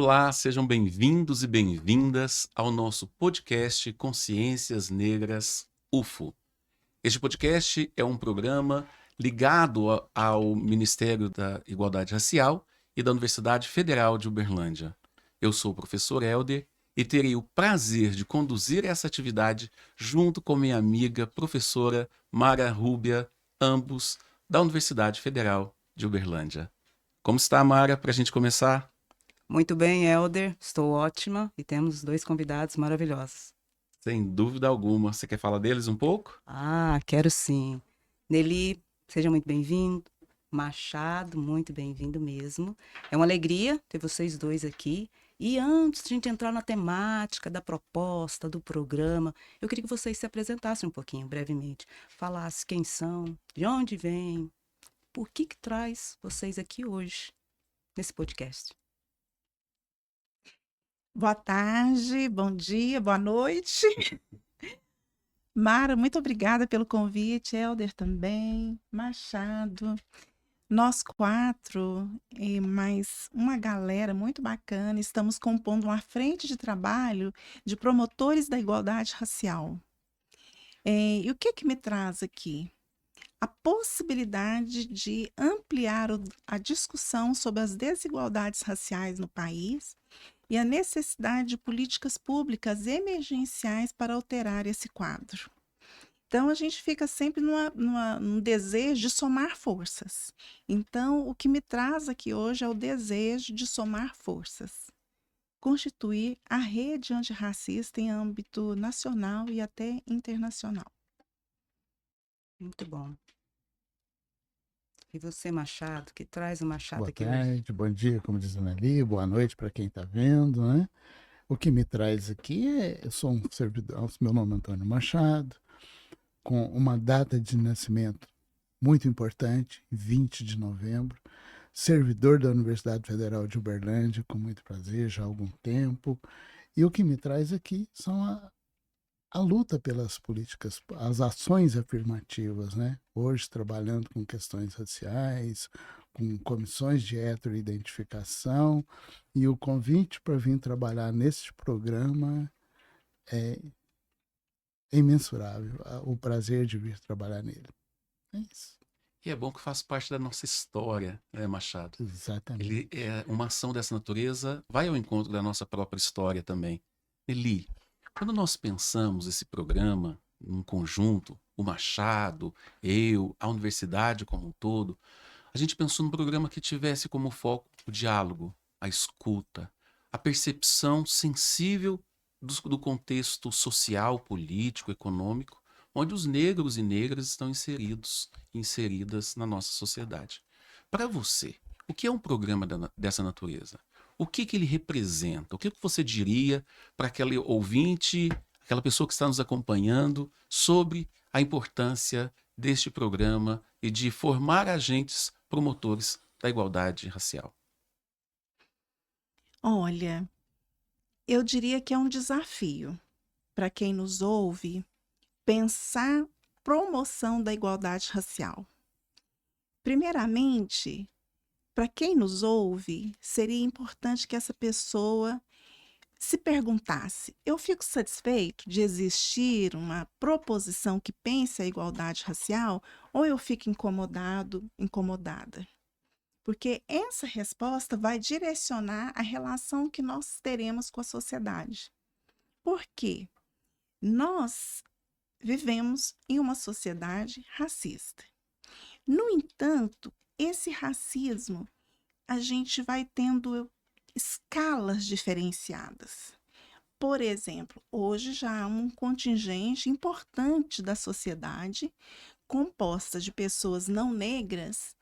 Olá, sejam bem-vindos e bem-vindas ao nosso podcast Consciências Negras UFO. Este podcast é um programa ligado ao Ministério da Igualdade Racial e da Universidade Federal de Uberlândia. Eu sou o professor Helder e terei o prazer de conduzir essa atividade junto com minha amiga professora Mara Rúbia, ambos da Universidade Federal de Uberlândia. Como está, Mara, para a gente começar? Muito bem, Helder. Estou ótima e temos 2 convidados maravilhosos. Sem dúvida alguma. Você quer falar deles um pouco? Quero sim. Nelly, seja muito bem-vindo. Machado, muito bem-vindo mesmo. É uma alegria ter vocês dois aqui. E antes de a gente entrar na temática da proposta, do programa, eu queria que vocês se apresentassem um pouquinho, brevemente. Falassem quem são, de onde vêm, por que traz vocês aqui hoje, nesse podcast. Boa tarde, bom dia, boa noite. Mara, muito obrigada pelo convite, Helder também, Machado. Nós 4 e mais uma galera muito bacana, estamos compondo uma frente de trabalho de promotores da igualdade racial. E o que me traz aqui? A possibilidade de ampliar a discussão sobre as desigualdades raciais no país e a necessidade de políticas públicas emergenciais para alterar esse quadro. Então, a gente fica sempre num desejo de somar forças. Então, o que me traz aqui hoje é o desejo de somar forças. Constituir a rede antirracista em âmbito nacional e até internacional. Muito bom. E você, Machado, que traz o Machado Boa aqui tarde, hoje? bom dia, como diz a Nelly, boa noite para quem está vendo, né? O que me traz aqui eu sou um servidor, meu nome é Antônio Machado, com uma data de nascimento muito importante, 20 de novembro, servidor da Universidade Federal de Uberlândia, com muito prazer, já há algum tempo, e o que me traz aqui são a luta pelas políticas, as ações afirmativas, né? Hoje trabalhando com questões raciais, com comissões de heteroidentificação, e o convite para vir trabalhar nesse programa é imensurável, o prazer de vir trabalhar nele. É isso. E é bom que faz parte da nossa história, né, Machado? Exatamente. Uma ação dessa natureza vai ao encontro da nossa própria história também. Eli, quando nós pensamos esse programa num conjunto, o Machado, eu, a universidade como um todo, a gente pensou num programa que tivesse como foco o diálogo, a escuta, a percepção sensível do contexto social, político, econômico, onde os negros e negras estão inseridas na nossa sociedade. Para você, o que é um programa dessa natureza? O que ele representa? O que você diria para aquele ouvinte, aquela pessoa que está nos acompanhando, sobre a importância deste programa e de formar agentes promotores da igualdade racial? Olha, eu diria que é um desafio para quem nos ouve pensar promoção da igualdade racial. Primeiramente, para quem nos ouve, seria importante que essa pessoa se perguntasse: eu fico satisfeito de existir uma proposição que pense a igualdade racial ou eu fico incomodado, incomodada? Porque essa resposta vai direcionar a relação que nós teremos com a sociedade. Por quê? Nós vivemos em uma sociedade racista. No entanto, esse racismo a gente vai tendo escalas diferenciadas. Por exemplo, hoje já há um contingente importante da sociedade composta de pessoas não negras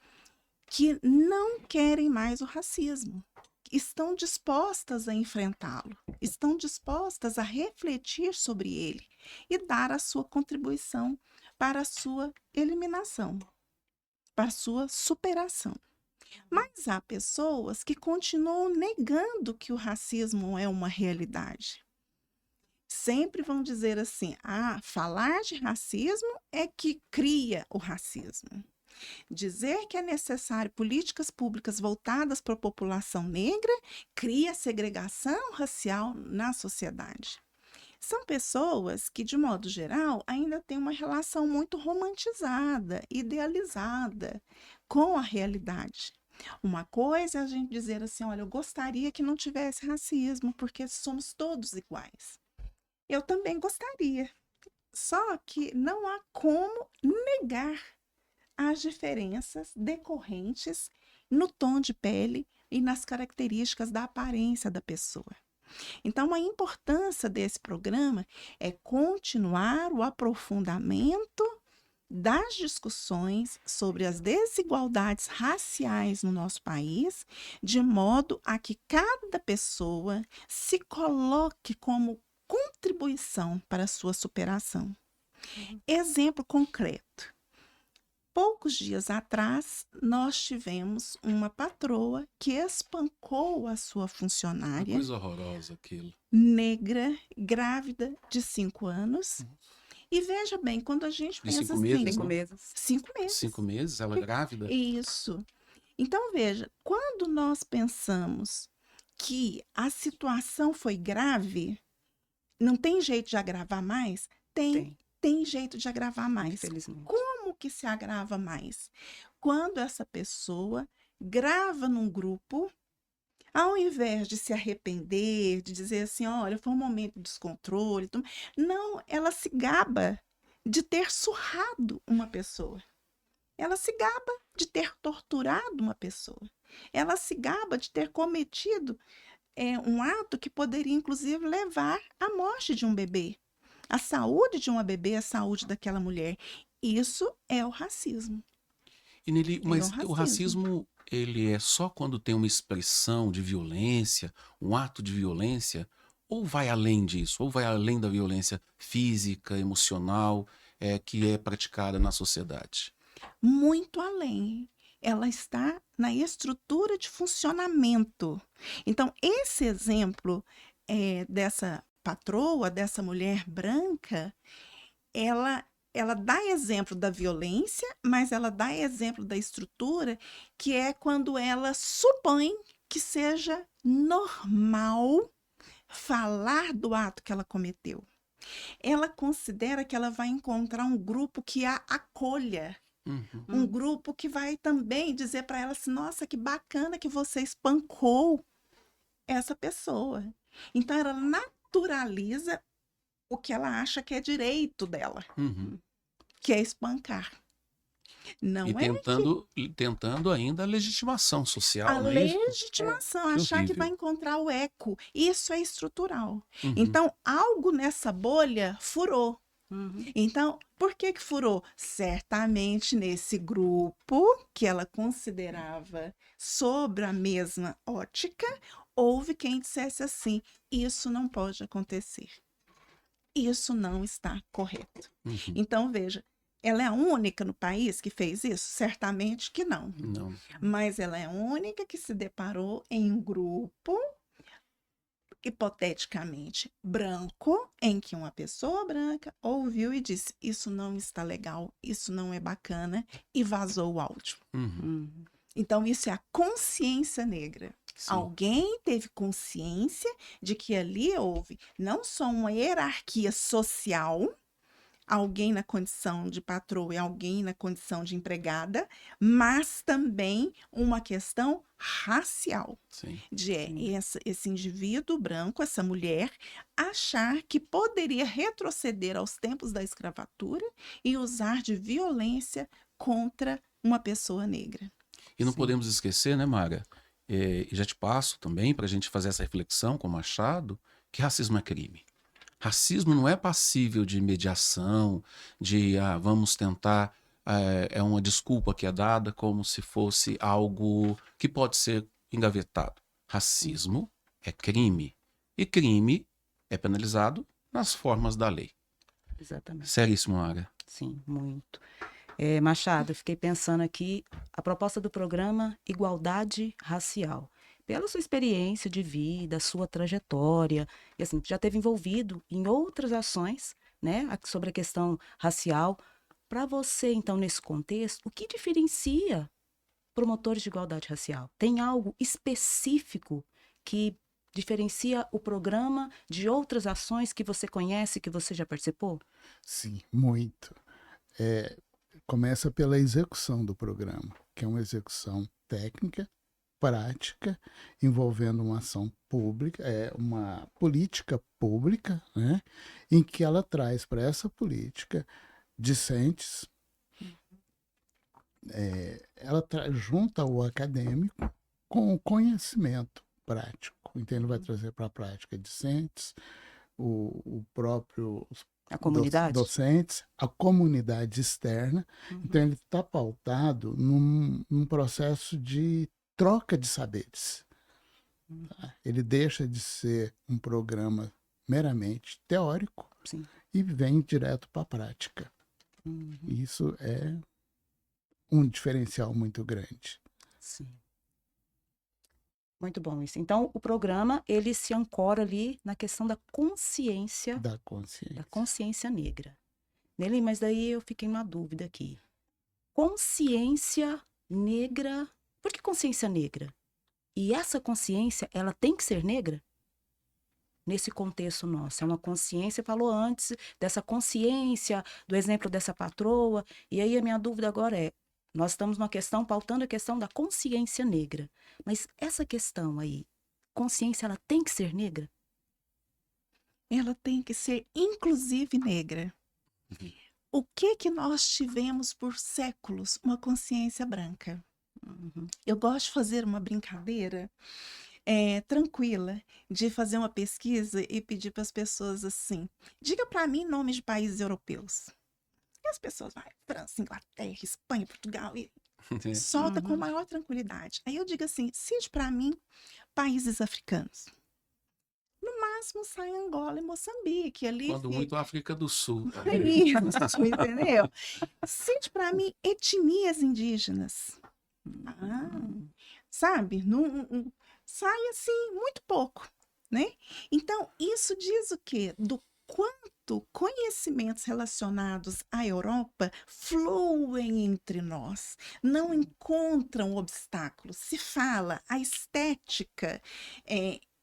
que não querem mais o racismo, estão dispostas a enfrentá-lo, estão dispostas a refletir sobre ele e dar a sua contribuição para a sua eliminação, para a sua superação. Mas há pessoas que continuam negando que o racismo é uma realidade. Sempre vão dizer assim: falar de racismo é que cria o racismo. Dizer que é necessário políticas públicas voltadas para a população negra cria segregação racial na sociedade. São pessoas que, de modo geral, ainda têm uma relação muito romantizada, idealizada com a realidade. Uma coisa é a gente dizer assim: olha, eu gostaria que não tivesse racismo, porque somos todos iguais. Eu também gostaria. Só que não há como negar as diferenças decorrentes no tom de pele e nas características da aparência da pessoa. Então, a importância desse programa é continuar o aprofundamento das discussões sobre as desigualdades raciais no nosso país, de modo a que cada pessoa se coloque como contribuição para a sua superação. Exemplo concreto. Poucos dias atrás, nós tivemos uma patroa que espancou a sua Uma funcionária coisa horrorosa aquilo. negra, grávida de 5 anos. E veja bem, quando a gente De pensa 5 assim, meses, 5 não? meses. 5 meses. 5 meses, ela grávida? Isso. Então, veja, quando nós pensamos que a situação foi grave, não tem jeito de agravar mais? Tem jeito de agravar mais. Infelizmente. Como que se agrava mais? Quando essa pessoa grava num grupo, ao invés de se arrepender, de dizer assim, olha, foi um momento de descontrole, não, ela se gaba de ter surrado uma pessoa. Ela se gaba de ter torturado uma pessoa. Ela se gaba de ter cometido um ato que poderia, inclusive, levar à morte de um bebê. A saúde de uma bebê, a saúde daquela mulher. Isso é o racismo. E nele, mas É o racismo, ele é só quando tem uma expressão de violência, um ato de violência, ou vai além disso? Ou vai além da violência física, emocional, que é praticada na sociedade? Muito além. Ela está na estrutura de funcionamento. Então, esse exemplo dessa patroa, dessa mulher branca, ela dá exemplo da violência, mas ela dá exemplo da estrutura, que é quando ela supõe que seja normal falar do ato que ela cometeu. Ela considera que ela vai encontrar um grupo que a acolha, um grupo que vai também dizer para ela assim, nossa, que bacana que você espancou essa pessoa. Então, ela naturaliza o que ela acha que é direito dela, que é espancar. Não E é tentando ainda a legitimação social, a não é isso? legitimação, Que achar que horrível. vai encontrar o eco. Isso é estrutural. Uhum. Então, algo nessa bolha furou. Uhum. Então, por que furou? Certamente nesse grupo que ela considerava sobre a mesma ótica, houve quem dissesse assim: isso não pode acontecer. Isso não está correto. Então, veja, ela é a única no país que fez isso? Certamente que não. Não. Mas ela é a única que se deparou em um grupo, hipoteticamente branco, em que uma pessoa branca ouviu e disse: isso não está legal, isso não é bacana, e vazou o áudio. Então, isso é a consciência negra. Sim. Alguém teve consciência de que ali houve não só uma hierarquia social, alguém na condição de patroa e alguém na condição de empregada, mas também uma questão racial. Sim. De esse indivíduo branco, essa mulher, achar que poderia retroceder aos tempos da escravatura e usar de violência contra uma pessoa negra. E não podemos esquecer, né, Mara? E já te passo também para a gente fazer essa reflexão com o Machado, que racismo é crime. Racismo não é passível de mediação, de vamos tentar, é uma desculpa que é dada como se fosse algo que pode ser engavetado. Racismo é crime. E crime é penalizado nas formas da lei. Exatamente. Seríssimo, Mara. Sim, muito. Machado, eu fiquei pensando aqui, a proposta do programa Igualdade Racial. Pela sua experiência de vida, sua trajetória, e assim, já esteve envolvido em outras ações, né, sobre a questão racial. Para você, então, nesse contexto, o que diferencia promotores de igualdade racial? Tem algo específico que diferencia o programa de outras ações que você conhece, que você já participou? Sim, muito. Começa pela execução do programa, que é uma execução técnica, prática, envolvendo uma ação pública, uma política pública, né, em que ela traz para essa política discentes, ela junta o acadêmico com o conhecimento prático. Então, ele vai trazer para a prática discentes, o próprio A comunidade? docentes, a comunidade externa. Então, ele está pautado num processo de troca de saberes. Tá? Ele deixa de ser um programa meramente teórico Sim. e vem direto para a prática. Isso é um diferencial muito grande. Sim. Muito bom isso. Então, o programa, ele se ancora ali na questão da consciência Da consciência. negra. Nele, mas daí eu fiquei uma dúvida aqui. Consciência negra, por que consciência negra? E essa consciência, ela tem que ser negra? Nesse contexto nosso, é uma consciência, falou antes dessa consciência, do exemplo dessa patroa, e aí a minha dúvida agora é, nós estamos numa questão, pautando a questão da consciência negra, mas essa questão aí, consciência, ela tem que ser negra? Ela tem que ser inclusive negra. O que nós tivemos por séculos? Uma consciência branca. Eu gosto de fazer uma brincadeira tranquila, de fazer uma pesquisa e pedir para as pessoas assim, diga para mim nomes de países europeus. E as pessoas vai, França, Inglaterra, Espanha, Portugal, e solta com maior tranquilidade. Aí eu digo assim, cite para mim países africanos. No máximo sai Angola e Moçambique. Ali Quando muito, África do Sul. Isso, entendeu? Cite para mim etnias indígenas. Sabe? Sai assim, muito pouco, né? Então, isso diz o quê? Do quanto conhecimentos relacionados à Europa fluem entre nós, não encontram obstáculos. Se fala, a estética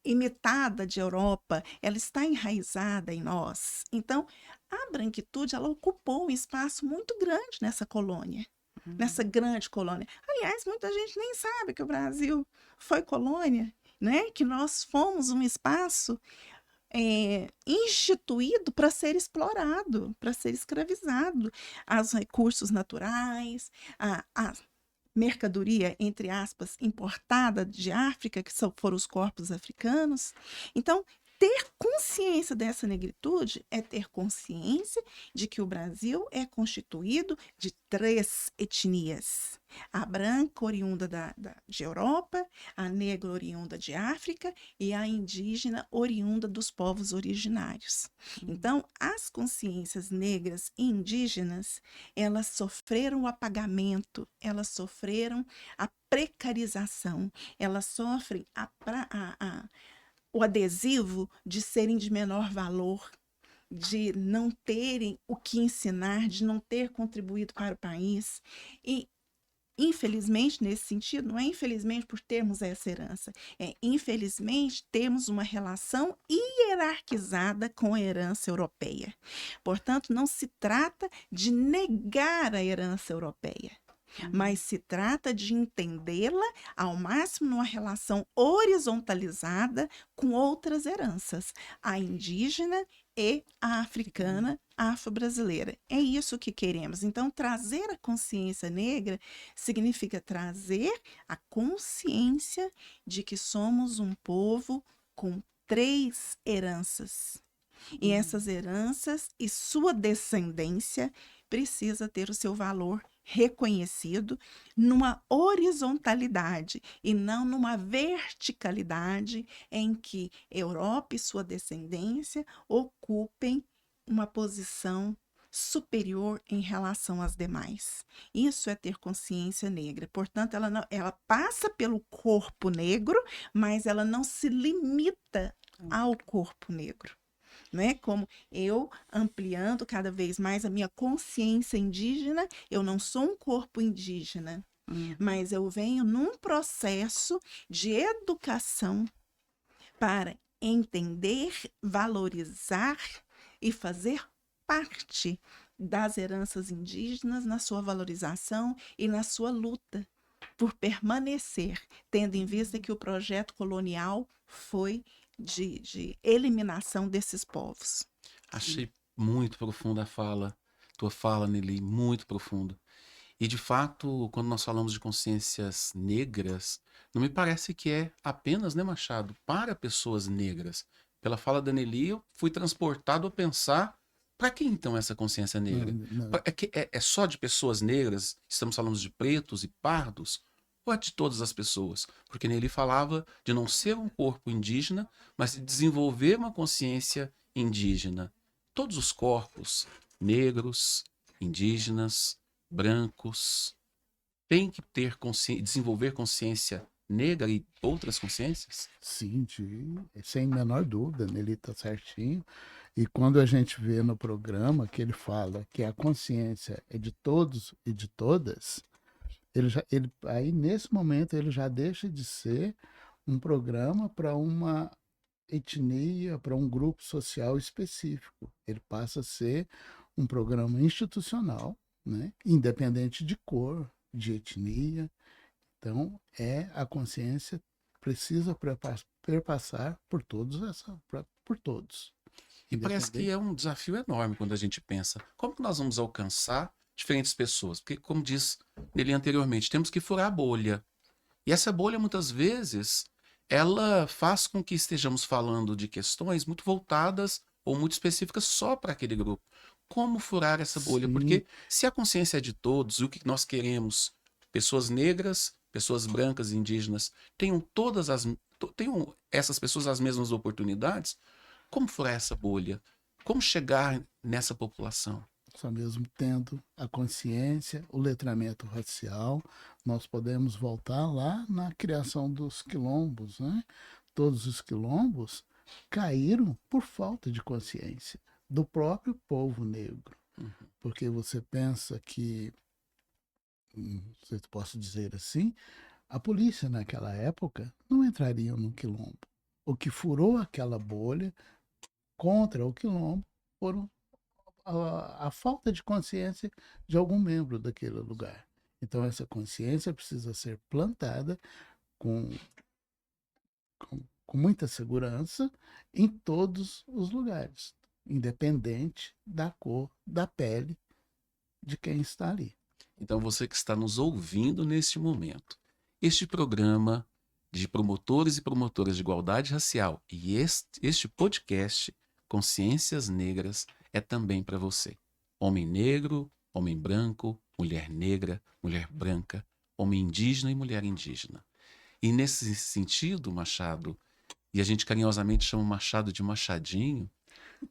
imitada de Europa, ela está enraizada em nós. Então, a branquitude, ela ocupou um espaço muito grande nessa colônia, nessa grande colônia. Aliás, muita gente nem sabe que o Brasil foi colônia, né? Que nós fomos um espaço instituído para ser explorado, para ser escravizado. Os recursos naturais, a mercadoria, entre aspas, importada de África, que foram os corpos africanos. Então, ter consciência dessa negritude é ter consciência de que o Brasil é constituído de 3 etnias. A branca oriunda de Europa, a negra oriunda de África e a indígena oriunda dos povos originários. Então, as consciências negras e indígenas, elas sofreram o apagamento, elas sofreram a precarização, elas sofrem o adesivo de serem de menor valor, de não terem o que ensinar, de não ter contribuído para o país. E, infelizmente, nesse sentido, não é infelizmente por termos essa herança, é infelizmente termos uma relação hierarquizada com a herança europeia. Portanto, não se trata de negar a herança europeia, mas se trata de entendê-la ao máximo numa relação horizontalizada com outras heranças, a indígena e a africana, afro-brasileira. É isso que queremos. Então, trazer a consciência negra significa trazer a consciência de que somos um povo com 3 heranças. E essas heranças e sua descendência precisa ter o seu valor reconhecido numa horizontalidade e não numa verticalidade em que Europa e sua descendência ocupem uma posição superior em relação às demais. Isso é ter consciência negra. Portanto, ela passa pelo corpo negro, mas ela não se limita ao corpo negro. né? Como eu ampliando cada vez mais a minha consciência indígena, eu não sou um corpo indígena, mas eu venho num processo de educação para entender, valorizar e fazer parte das heranças indígenas na sua valorização e na sua luta por permanecer, tendo em vista que o projeto colonial foi de eliminação desses povos. Achei muito profunda a fala, tua fala, Nelly, muito profunda. E de fato, quando nós falamos de consciências negras, não me parece que é apenas, né, Machado, para pessoas negras. Pela fala da Nelly, eu fui transportado a pensar, para que então essa consciência negra? É só de pessoas negras? Estamos falando de pretos e pardos? Ou é de todas as pessoas? Porque Nelly falava de não ser um corpo indígena, mas de desenvolver uma consciência indígena. Todos os corpos, negros, indígenas, brancos, têm que ter desenvolver consciência negra e outras consciências? Sim, sem menor dúvida, ele está certinho. E quando a gente vê no programa que ele fala que a consciência é de todos e de todas, aí nesse momento ele já deixa de ser um programa para uma etnia, para um grupo social específico. Ele passa a ser um programa institucional, né? Independente de cor, de etnia. Então, a consciência precisa perpassar por por todos. E parece que é um desafio enorme quando a gente pensa como que nós vamos alcançar diferentes pessoas. Porque, como diz ele anteriormente, temos que furar a bolha. E essa bolha, muitas vezes, ela faz com que estejamos falando de questões muito voltadas ou muito específicas só para aquele grupo. Como furar essa bolha? Sim. Porque se a consciência é de todos e o que nós queremos, pessoas negras, pessoas brancas e indígenas, tenham essas pessoas as mesmas oportunidades, como furar essa bolha? Como chegar nessa população? Só mesmo tendo a consciência, o letramento racial, nós podemos voltar lá na criação dos quilombos, né? Todos os quilombos caíram por falta de consciência do próprio povo negro. Porque você pensa que, não sei se posso dizer assim, a polícia naquela época não entraria num quilombo. O que furou aquela bolha contra o quilombo foram a falta de consciência de algum membro daquele lugar. Então, essa consciência precisa ser plantada com, com muita segurança em todos os lugares, independente da cor, da pele de quem está ali. Então, você que está nos ouvindo neste momento, este programa de promotores e promotoras de igualdade racial e este podcast Consciências Negras é também para você. Homem negro, homem branco, mulher negra, mulher branca, homem indígena e mulher indígena. E nesse sentido, Machado, e a gente carinhosamente chama o Machado de Machadinho,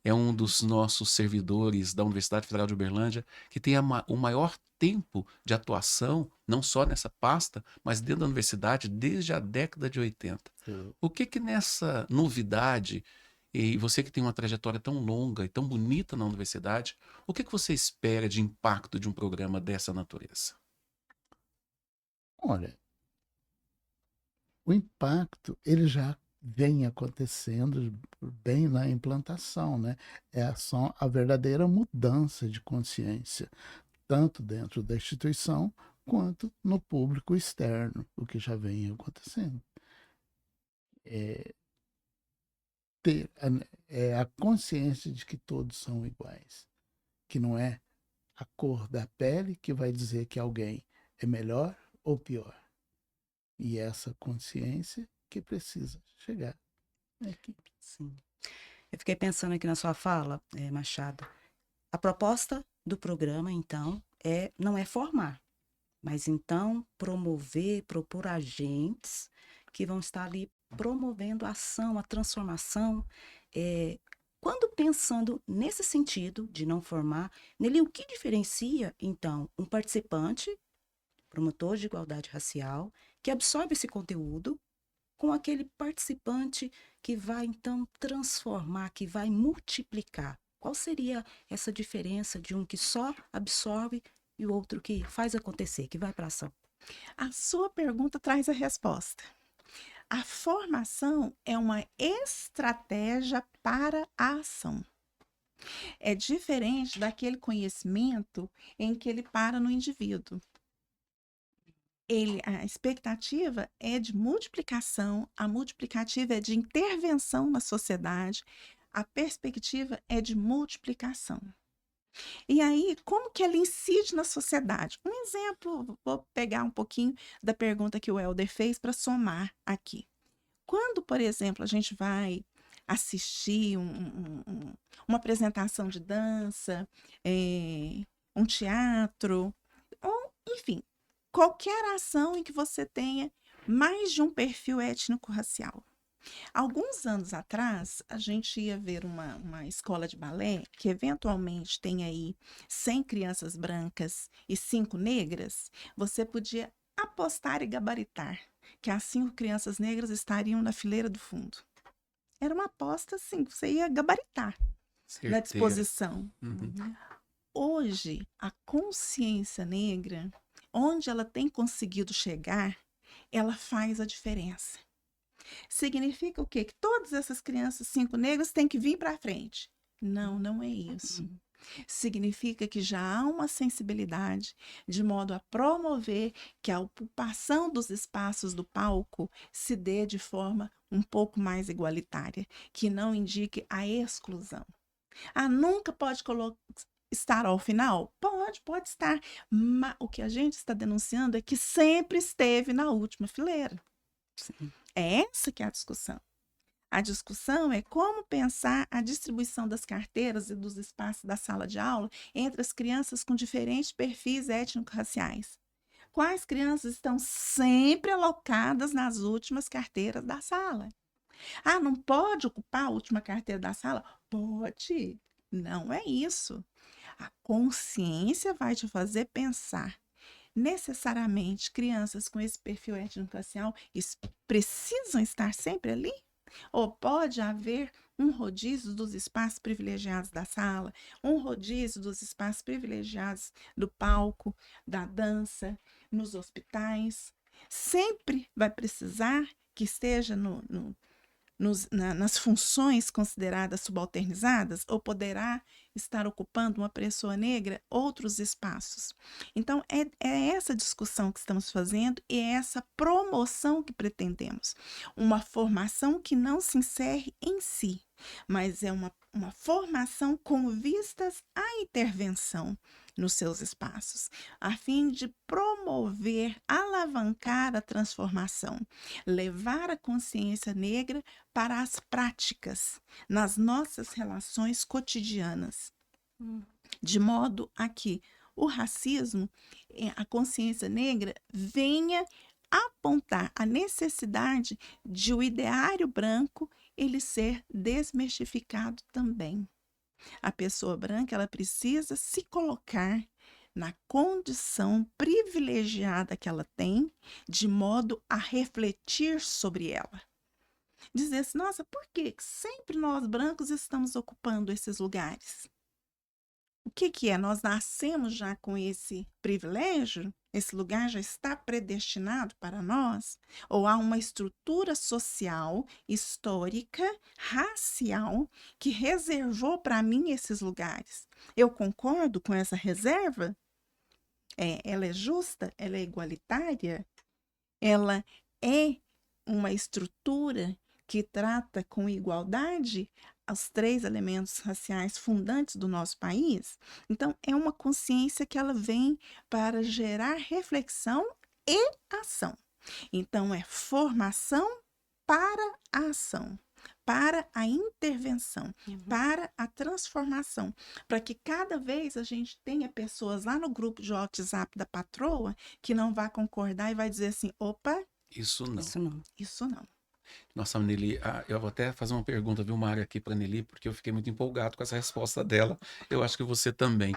é um dos nossos servidores da Universidade Federal de Uberlândia que tem o maior tempo de atuação, não só nessa pasta, mas dentro da universidade desde a década de 80. O que nessa novidade, e você que tem uma trajetória tão longa e tão bonita na universidade, o que você espera de impacto de um programa dessa natureza? Olha, o impacto, ele já vem acontecendo bem na implantação, né? É só a verdadeira mudança de consciência, tanto dentro da instituição quanto no público externo, o que já vem acontecendo. Ter a consciência de que todos são iguais, que não é a cor da pele que vai dizer que alguém é melhor ou pior. E essa consciência que precisa chegar aqui. Sim. Eu fiquei pensando aqui na sua fala, Machado. A proposta do programa, então, não é formar, mas então promover, propor agentes que vão estar ali promovendo a ação, a transformação. Quando pensando nesse sentido de não formar, Nelly, o que diferencia, então, um participante, promotor de igualdade racial, que absorve esse conteúdo com aquele participante que vai, então, transformar, que vai multiplicar? Qual seria essa diferença de um que só absorve e o outro que faz acontecer, que vai para a ação? A sua pergunta traz a resposta. A formação é uma estratégia para a ação. É diferente daquele conhecimento em que ele para no indivíduo. A expectativa é de multiplicação, a multiplicativa é de intervenção na sociedade, a perspectiva é de multiplicação. E aí, como que ela incide na sociedade? Um exemplo, vou pegar um pouquinho da pergunta que o Helder fez para somar aqui. Quando, por exemplo, a gente vai assistir uma apresentação de dança, um teatro, ou, enfim, qualquer ação em que você tenha mais de um perfil étnico-racial. Alguns anos atrás, a gente ia ver uma escola de balé que eventualmente tem aí 100 crianças brancas e 5 negras. Você podia apostar e gabaritar que as 5 crianças negras estariam na fileira do fundo. Era uma aposta, assim, que você ia gabaritar na Certeira. disposição. Uhum. Hoje, a consciência negra, onde ela tem conseguido chegar, ela faz a diferença. Significa o quê? Que todas essas crianças 5 negras têm que vir para frente. Não, não é isso. Significa que já há uma sensibilidade de modo a promover que a ocupação dos espaços do palco se dê de forma um pouco mais igualitária, que não indique a exclusão. Nunca pode estar ao final? Pode estar. Mas o que a gente está denunciando é que sempre esteve na última fileira. Sim. É essa que é a discussão. A discussão é como pensar a distribuição das carteiras e dos espaços da sala de aula entre as crianças com diferentes perfis étnico-raciais. Quais crianças estão sempre alocadas nas últimas carteiras da sala? Não pode ocupar a última carteira da sala? Pode. Não é isso. A consciência vai te fazer pensar. Necessariamente, crianças com esse perfil étnico-racial precisam estar sempre ali? Ou pode haver um rodízio dos espaços privilegiados da sala, um rodízio dos espaços privilegiados do palco, da dança, nos hospitais? Sempre vai precisar que esteja nas funções consideradas subalternizadas, ou poderá estar ocupando uma pessoa negra outros espaços. Então, é essa discussão que estamos fazendo e é essa promoção que pretendemos. Uma formação que não se encerre em si, mas é uma formação com vistas à intervenção nos seus espaços, a fim de promover, alavancar a transformação, levar a consciência negra para as práticas, nas nossas relações cotidianas, de modo a que o racismo, a consciência negra, venha apontar a necessidade de o ideário branco ele ser desmistificado também. A pessoa branca, ela precisa se colocar na condição privilegiada que ela tem, de modo a refletir sobre ela. Dizer assim, nossa, por que sempre nós brancos estamos ocupando esses lugares? O que é? Nós nascemos já com esse privilégio? Esse lugar já está predestinado para nós? Ou há uma estrutura social, histórica, racial, que reservou para mim esses lugares? Eu concordo com essa reserva? Ela é justa? Ela é igualitária? Ela é uma estrutura que trata com igualdade os 3 elementos raciais fundantes do nosso país? Então, é uma consciência que ela vem para gerar reflexão e ação. Então, é formação para a ação, para a intervenção, para a transformação, para que cada vez a gente tenha pessoas lá no grupo de WhatsApp da patroa que não vai concordar e vai dizer assim, opa, Isso não. isso não. Nossa, Nelly, eu vou até fazer uma pergunta, viu, Mário, aqui para Nelly, porque eu fiquei muito empolgado com essa resposta dela. Eu acho que você também.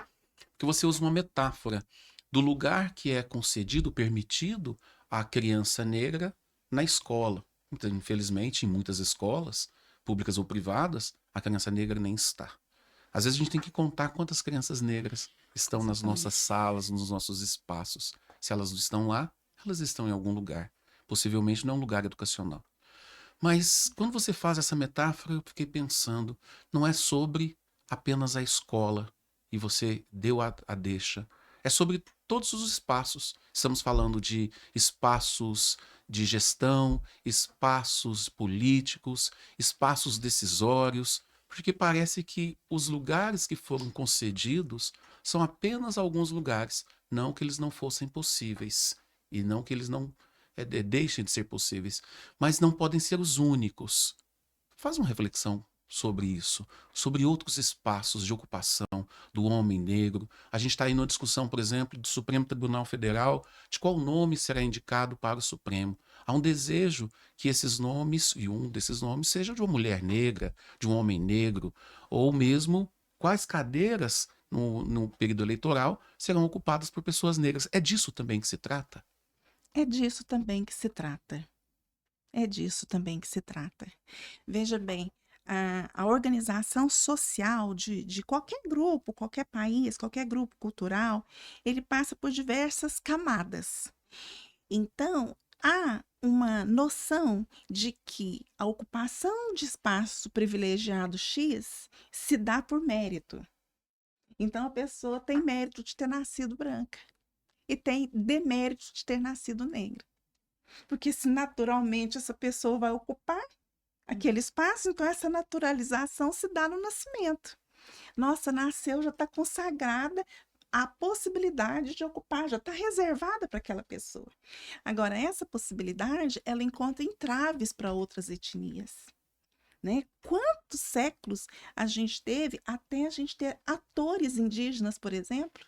Porque você usa uma metáfora do lugar que é concedido, permitido à criança negra na escola. Então, infelizmente, em muitas escolas, públicas ou privadas, a criança negra nem está. Às vezes a gente tem que contar quantas crianças negras estão nas Exatamente. nossas salas, nos nossos espaços. Se elas não estão lá, elas estão em algum lugar. Possivelmente não é um lugar educacional. Mas quando você faz essa metáfora, eu fiquei pensando, não é sobre apenas a escola e você deu a deixa. É sobre todos os espaços. Estamos falando de espaços de gestão, espaços políticos, espaços decisórios, porque parece que os lugares que foram concedidos são apenas alguns lugares, não que eles não fossem possíveis e não que eles não deixem de ser possíveis, mas não podem ser os únicos. Faz uma reflexão sobre isso, sobre outros espaços de ocupação do homem negro. A gente está aí numa discussão, por exemplo, do Supremo Tribunal Federal, de qual nome será indicado para o Supremo. Há um desejo que esses nomes, e um desses nomes, seja de uma mulher negra, de um homem negro, ou mesmo quais cadeiras no período eleitoral serão ocupadas por pessoas negras. É disso também que se trata? É disso também que se trata. É disso também que se trata. Veja bem, a organização social de qualquer grupo, qualquer país, qualquer grupo cultural, ele passa por diversas camadas. Então, há uma noção de que a ocupação de espaço privilegiado X se dá por mérito. Então, a pessoa tem mérito de ter nascido branca e tem demérito de ter nascido negra. Porque se naturalmente essa pessoa vai ocupar aquele espaço, então essa naturalização se dá no nascimento. Nossa, nasceu, já está consagrada a possibilidade de ocupar, já está reservada para aquela pessoa. Agora, essa possibilidade, ela encontra entraves para outras etnias. Né? Quantos séculos a gente teve até a gente ter atores indígenas, por exemplo?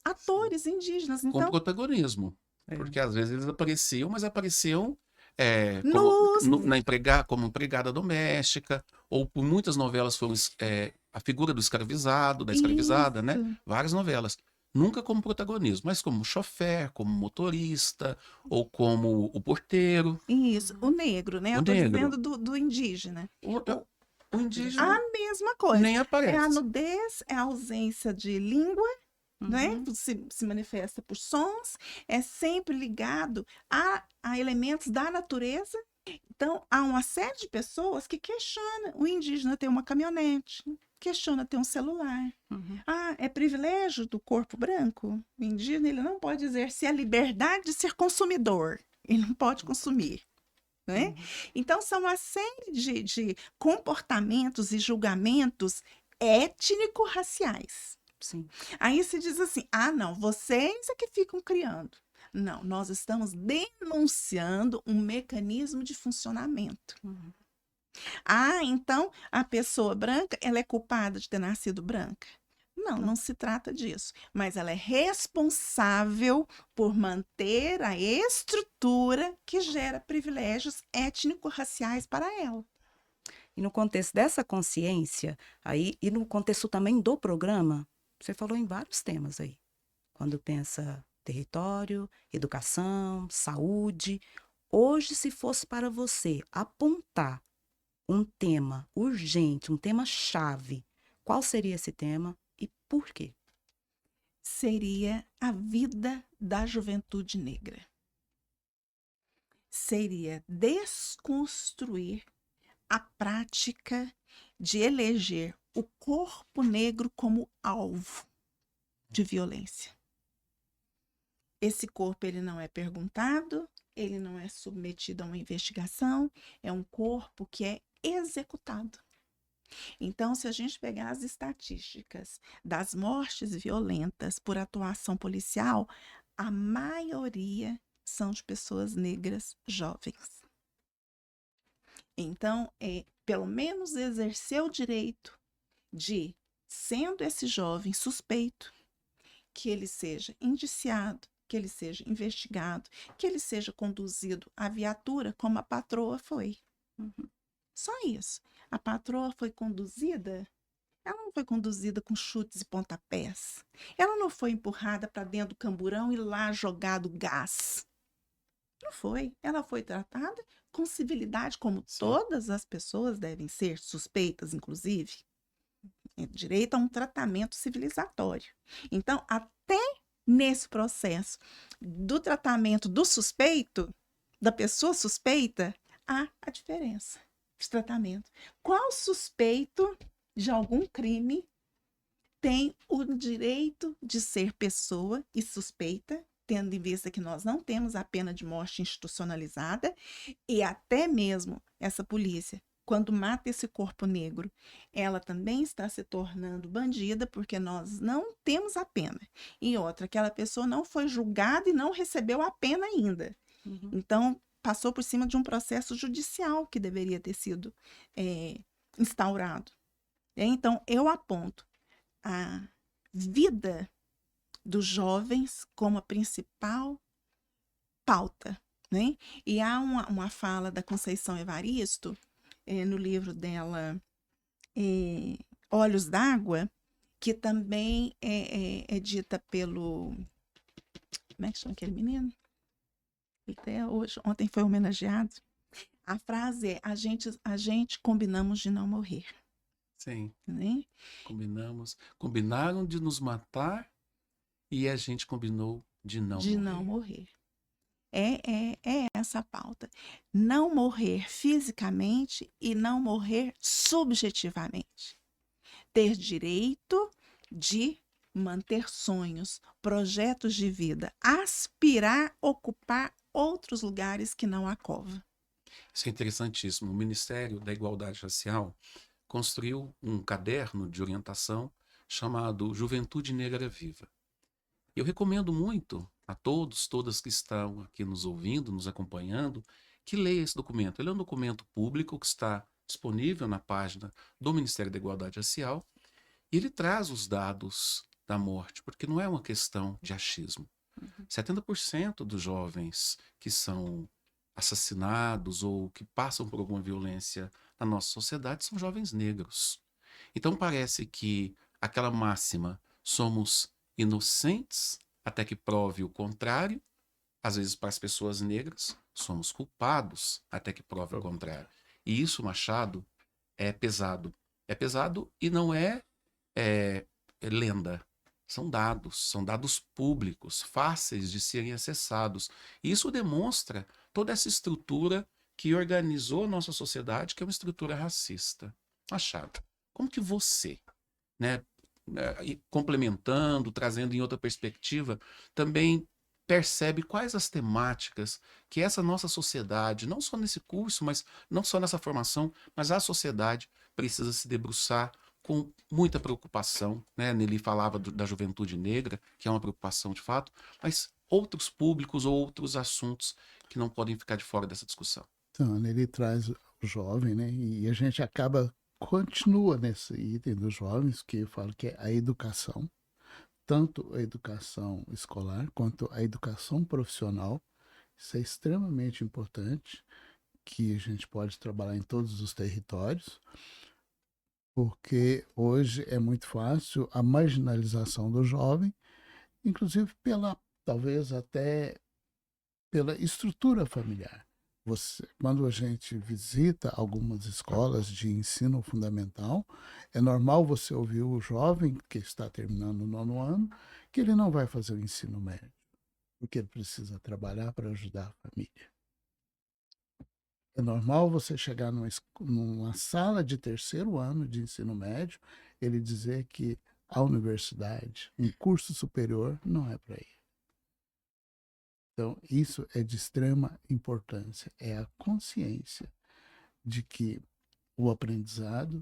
Atores indígenas. Com Então, protagonismo. É. Porque às vezes eles apareciam, mas apareciam nos como empregada doméstica, ou por muitas novelas foram a figura do escravizado, da escravizada, né? Isso, Várias novelas. Nunca como protagonismo, mas como chofer, como motorista, ou como o porteiro, isso, o negro, né? o Eu estou negro. dizendo do indígena. O, O- o indígena A mesma coisa. nem É a aparece. nudez, é a ausência de língua, né? Uhum. Se manifesta por sons, é sempre ligado a elementos da natureza. Então, há uma série de pessoas que questionam o indígena ter uma caminhonete, questiona ter um celular. Uhum. Ah, é privilégio do corpo branco? O indígena ele não pode exercer a liberdade de ser consumidor. Ele não pode consumir. Né? Então, são uma série de comportamentos e julgamentos étnico-raciais. Sim. Aí se diz assim: ah, não, vocês é que ficam criando. Não, nós estamos denunciando um mecanismo de funcionamento. Uhum. Ah, então a pessoa branca, ela é culpada de ter nascido branca? Não, Não. não se trata disso. Mas ela é responsável por manter a estrutura que gera privilégios étnico-raciais para ela. E no contexto dessa consciência, aí, e no contexto também do programa, você falou em vários temas aí. Quando pensa território, educação, saúde. Hoje, se fosse para você apontar um tema urgente, um tema-chave, qual seria esse tema e por quê? Seria a vida da juventude negra. Seria desconstruir a prática de eleger o corpo negro como alvo de violência. Esse corpo ele não é perguntado, ele não é submetido a uma investigação, é um corpo que é executado. Então, se a gente pegar as estatísticas das mortes violentas por atuação policial, a maioria são de pessoas negras jovens. Então, pelo menos exercer o direito de, sendo esse jovem suspeito, que ele seja indiciado, que ele seja investigado, que ele seja conduzido à viatura como a patroa foi. Uhum. Só isso. A patroa foi conduzida, ela não foi conduzida com chutes e pontapés. Ela não foi empurrada para dentro do camburão e lá jogado gás. Não foi. Ela foi tratada com civilidade, como Sim. todas as pessoas devem ser, suspeitas, inclusive. É direito a um tratamento civilizatório. Então, até nesse processo do tratamento do suspeito, da pessoa suspeita, há a diferença de tratamento. Qual suspeito de algum crime tem o direito de ser pessoa e suspeita, tendo em vista que nós não temos a pena de morte institucionalizada e até mesmo essa polícia, quando mata esse corpo negro, ela também está se tornando bandida porque nós não temos a pena. E outra, aquela pessoa não foi julgada e não recebeu a pena ainda. Uhum. Então, passou por cima de um processo judicial que deveria ter sido instaurado. Então, eu aponto a vida dos jovens como a principal pauta, né? E há uma fala da Conceição Evaristo, no livro dela, Olhos d'Água, que também é dita pelo... Como é que chama aquele menino? Até hoje, ontem foi homenageado. A frase é: a gente combinamos de não morrer. Sim. Né? Combinaram de nos matar e a gente combinou de não De morrer. não morrer. É essa a pauta. Não morrer fisicamente e não morrer subjetivamente. Ter direito de manter sonhos, projetos de vida, aspirar ocupar outros lugares que não a cova. Isso é interessantíssimo. O Ministério da Igualdade Racial construiu um caderno de orientação chamado Juventude Negra Viva. Eu recomendo muito a todos, todas que estão aqui nos ouvindo, nos acompanhando, que leiam esse documento. Ele é um documento público que está disponível na página do Ministério da Igualdade Racial e ele traz os dados da morte, porque não é uma questão de achismo. 70% dos jovens que são assassinados ou que passam por alguma violência na nossa sociedade são jovens negros. Então parece que aquela máxima, somos inocentes até que prove o contrário, às vezes para as pessoas negras, somos culpados até que prove o contrário. E isso, Machado, é pesado. É pesado e não é lenda. São dados públicos, fáceis de serem acessados. E isso demonstra toda essa estrutura que organizou a nossa sociedade, que é uma estrutura racista. Machado, como que você, né, complementando, trazendo em outra perspectiva, também percebe quais as temáticas que essa nossa sociedade, não só nesse curso, mas não só nessa formação, mas a sociedade precisa se debruçar com muita preocupação, né? Nelly falava da juventude negra, que é uma preocupação de fato, mas outros públicos ou outros assuntos que não podem ficar de fora dessa discussão. Então, ele traz o jovem, né? E a gente continua nesse item dos jovens, que eu falo que é a educação, tanto a educação escolar quanto a educação profissional. Isso é extremamente importante, que a gente pode trabalhar em todos os territórios, porque hoje é muito fácil a marginalização do jovem, inclusive talvez até pela estrutura familiar. Quando a gente visita algumas escolas de ensino fundamental, é normal você ouvir o jovem que está terminando o 9º ano que ele não vai fazer o ensino médio, porque ele precisa trabalhar para ajudar a família. É normal você chegar numa sala de 3º ano de ensino médio, ele dizer que a universidade, um curso superior, não é para ele. Então, isso é de extrema importância. É a consciência de que o aprendizado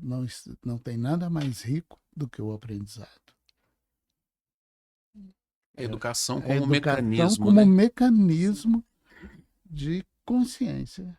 não tem nada mais rico do que o aprendizado. A educação A como educação mecanismo, como né? mecanismo de consciência.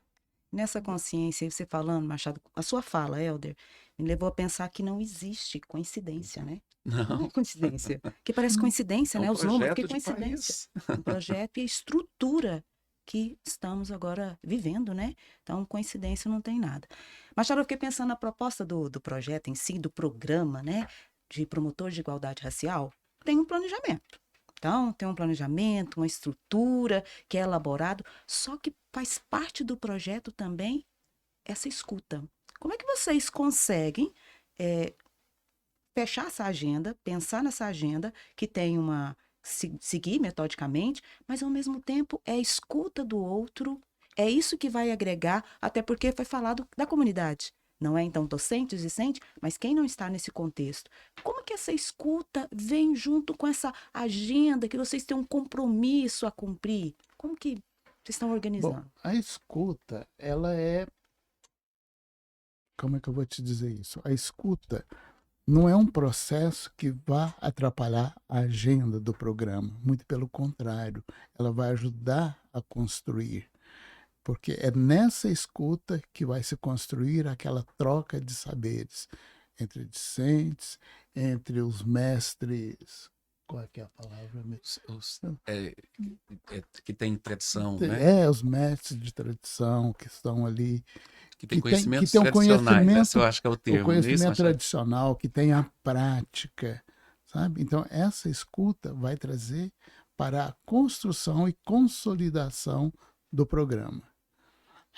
Nessa consciência, aí você falando, Machado, a sua fala, Helder, me levou a pensar que não existe coincidência, né? Não Não, é coincidência. Que parece coincidência, é né? um Os números, que projeto de coincidência. país. Um projeto e a estrutura que estamos agora vivendo, né? Então, coincidência não tem nada. Machado, eu fiquei pensando na proposta do projeto em si, do programa, né? De promotor de igualdade racial, tem um planejamento, Então, tem um planejamento, uma estrutura que é elaborado, só que faz parte do projeto também essa escuta. Como é que vocês conseguem fechar essa agenda, pensar nessa agenda que tem seguir metodicamente, mas ao mesmo tempo é a escuta do outro, é isso que vai agregar, até porque foi falado da comunidade. Não é então docente, discente, mas quem não está nesse contexto? Como que essa escuta vem junto com essa agenda que vocês têm um compromisso a cumprir? Como que vocês estão Bom, organizando? a escuta, ela é. Como é que eu vou te dizer isso? A escuta não é um processo que vá atrapalhar a agenda do programa. Muito pelo contrário, ela vai ajudar a construir. Porque é nessa escuta que vai se construir aquela troca de saberes entre discentes, entre os mestres. Qual é que é a palavra mesmo? Que tem tradição, né? Os mestres de tradição que estão ali, Que tem que conhecimentos tem um tradicionais, esse eu conhecimento, acho que é o o termo, não é isso, conhecimento Machado? tradicional, que tem a prática, sabe? Então, essa escuta vai trazer para a construção e consolidação do programa.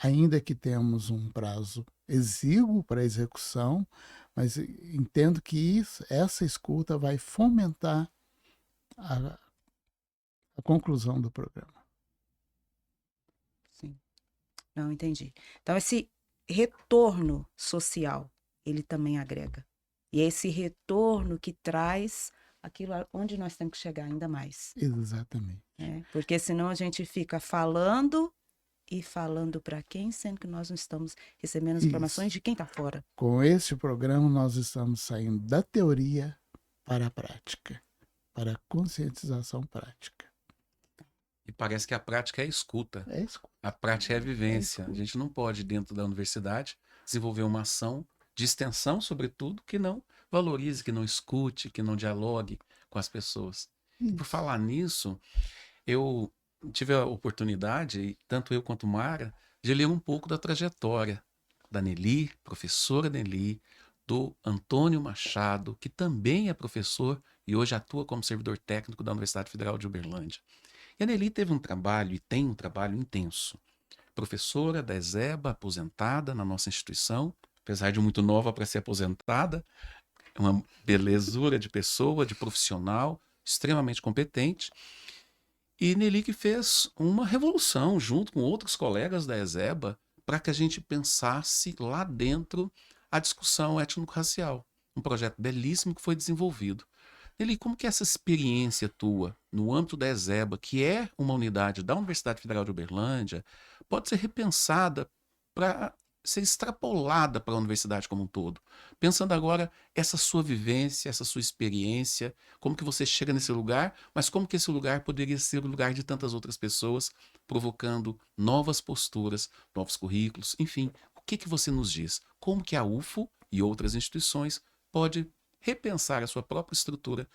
Ainda que temos um prazo exíguo para execução, mas entendo que essa escuta vai fomentar a conclusão do programa. Sim. Não, entendi. Então, esse retorno social, ele também agrega. E é esse retorno que traz aquilo onde nós temos que chegar ainda mais. Exatamente. Né? Porque senão a gente fica falando e falando para quem, sendo que nós não estamos recebendo as informações Isso. de quem está fora. Com esse programa, nós estamos saindo da teoria para a prática, para a conscientização prática. E parece que a prática é a escuta. É escuta. A prática é a vivência. escuta. A gente não pode, dentro da universidade, desenvolver uma ação de extensão, sobretudo, que não valorize, que não escute, que não dialogue com as pessoas. E por Isso. falar nisso, eu tive a oportunidade, tanto eu quanto Mara, de ler um pouco da trajetória da Nelly, professora Nelly, do Antônio Machado, que também é professor e hoje atua como servidor técnico da Universidade Federal de Uberlândia. E a Nelly teve um trabalho e tem um trabalho intenso. Professora da ESEBA, aposentada na nossa instituição, apesar de muito nova para ser aposentada, uma belezura de pessoa, de profissional, extremamente competente. E Nelly que fez uma revolução junto com outros colegas da ESEBA para que a gente pensasse lá dentro a discussão étnico-racial. Um projeto belíssimo que foi desenvolvido. Nelly, como que essa experiência tua no âmbito da ESEBA, que é uma unidade da Universidade Federal de Uberlândia, pode ser repensada para ser extrapolada para a universidade como um todo? Pensando agora essa sua vivência, essa sua experiência, como que você chega nesse lugar, mas como que esse lugar poderia ser o lugar de tantas outras pessoas, provocando novas posturas, novos currículos, enfim, o que que você nos diz? Como que a UFO e outras instituições pode repensar a sua própria estrutura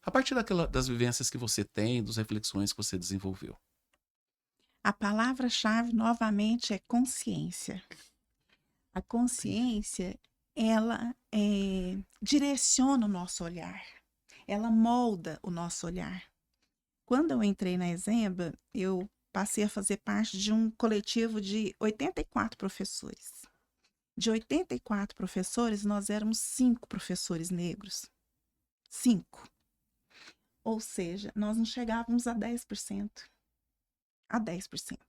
a partir das vivências que você tem, das reflexões que você desenvolveu? A palavra-chave, novamente, é consciência. A consciência, ela direciona o nosso olhar, ela molda o nosso olhar. Quando eu entrei na ESEBA, eu passei a fazer parte de um coletivo de 84 professores. De 84 professores, nós éramos 5 professores negros. 5. Ou seja, nós não chegávamos a 10%. A 10%.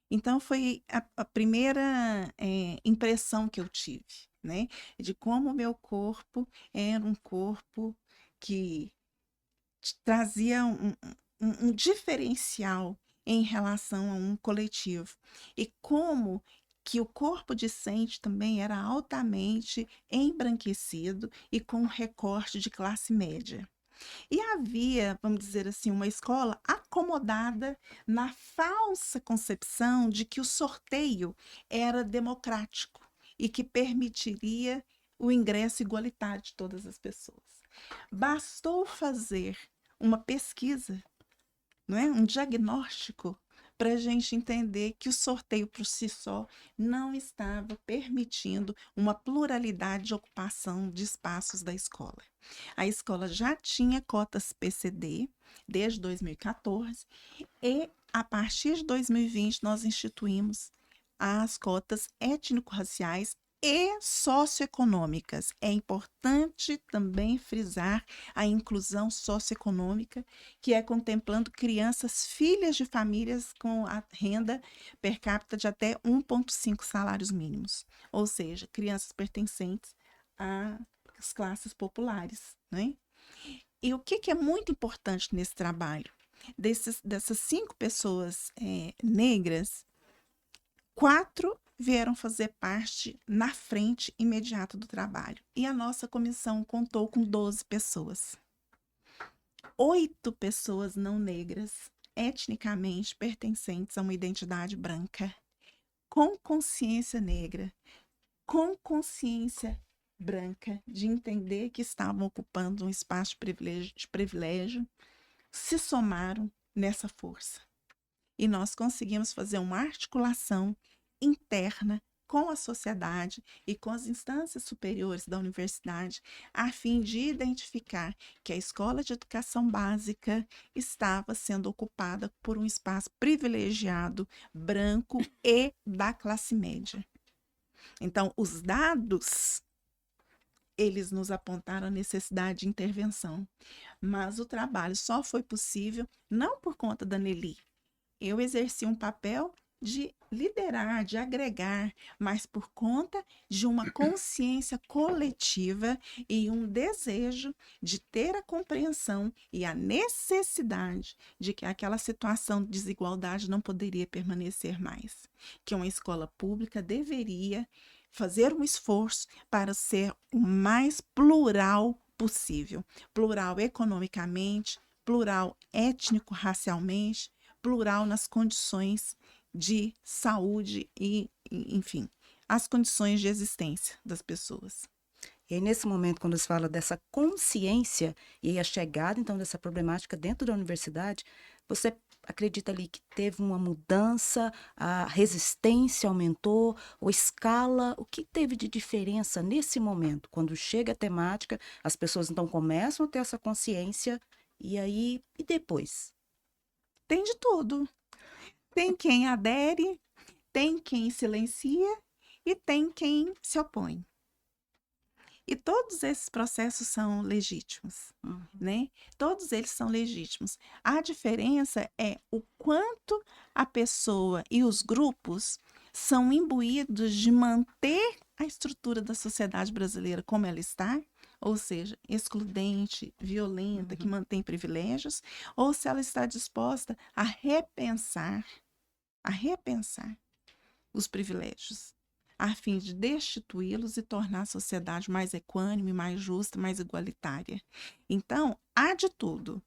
Então, foi a primeira impressão que eu tive, né? De como o meu corpo era um corpo que trazia um diferencial em relação a um coletivo. E como que o corpo discente também era altamente embranquecido e com recorte de classe média. E havia, vamos dizer assim, uma escola acomodada na falsa concepção de que o sorteio era democrático e que permitiria o ingresso igualitário de todas as pessoas. Bastou fazer uma pesquisa, não é? Um diagnóstico, para a gente entender que o sorteio por si só não estava permitindo uma pluralidade de ocupação de espaços da escola. A escola já tinha cotas PCD desde 2014 e, a partir de 2020, nós instituímos as cotas étnico-raciais e socioeconômicas. É importante também frisar a inclusão socioeconômica, que é contemplando crianças filhas de famílias com a renda per capita de até 1,5 salários mínimos, ou seja, crianças pertencentes às classes populares, né? E o que é muito importante nesse trabalho? Dessas 5 pessoas negras, 4 vieram fazer parte na frente imediata do trabalho. E a nossa comissão contou com 12 pessoas. 8 pessoas não negras, etnicamente pertencentes a uma identidade branca, com consciência negra, com consciência branca, de entender que estavam ocupando um espaço de privilégio, se somaram nessa força. E nós conseguimos fazer uma articulação interna com a sociedade e com as instâncias superiores da universidade, a fim de identificar que a escola de educação básica estava sendo ocupada por um espaço privilegiado, branco e da classe média. Então, os dados, eles nos apontaram a necessidade de intervenção, mas o trabalho só foi possível não por conta da Nelly. Eu exerci um papel de liderar, de agregar, mas por conta de uma consciência coletiva e um desejo de ter a compreensão e a necessidade de que aquela situação de desigualdade não poderia permanecer mais, que uma escola pública deveria fazer um esforço para ser o mais plural possível, plural economicamente, plural étnico-racialmente, plural nas condições de saúde e, enfim, as condições de existência das pessoas. E aí, nesse momento, quando se fala dessa consciência e a chegada, então, dessa problemática dentro da universidade, você acredita ali que teve uma mudança, a resistência aumentou, ou escala, o que teve de diferença nesse momento? Quando chega a temática, as pessoas, então, começam a ter essa consciência, e aí, e depois? Tem de tudo. Tem quem adere, tem quem silencia e tem quem se opõe. E todos esses processos são legítimos, né? Todos eles são legítimos. A diferença é o quanto a pessoa e os grupos são imbuídos de manter a estrutura da sociedade brasileira como ela está, ou seja, excludente, violenta, que mantém privilégios, ou se ela está disposta a repensar os privilégios, a fim de destituí-los e tornar a sociedade mais equânime, mais justa, mais igualitária. Então, há de tudo.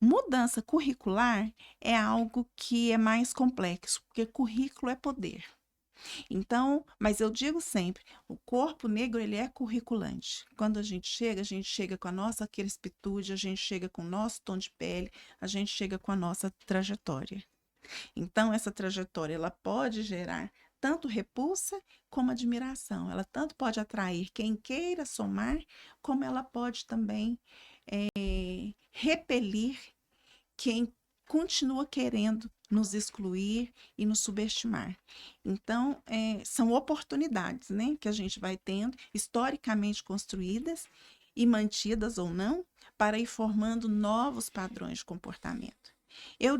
Mudança curricular é algo que é mais complexo, porque currículo é poder. Então, mas eu digo sempre, o corpo negro, ele é curriculante. Quando a gente chega com a nossa crespitude, a gente chega com o nosso tom de pele, a gente chega com a nossa trajetória. Então, essa trajetória, ela pode gerar tanto repulsa como admiração. Ela tanto pode atrair quem queira somar, como ela pode também repelir quem continua querendo nos excluir e nos subestimar. Então, são oportunidades, né, que a gente vai tendo, historicamente construídas e mantidas ou não, para ir formando novos padrões de comportamento. Eu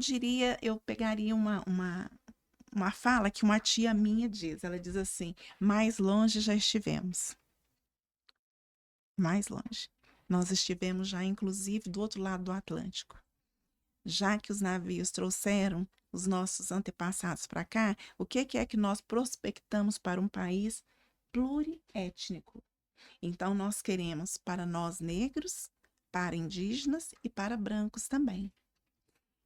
pegaria uma fala que uma tia minha diz. Ela diz assim: mais longe já estivemos. Mais longe. Nós estivemos já, inclusive, do outro lado do Atlântico. Já que os navios trouxeram os nossos antepassados para cá, o que é que nós prospectamos para um país pluriétnico? Então, nós queremos para nós negros, para indígenas e para brancos também.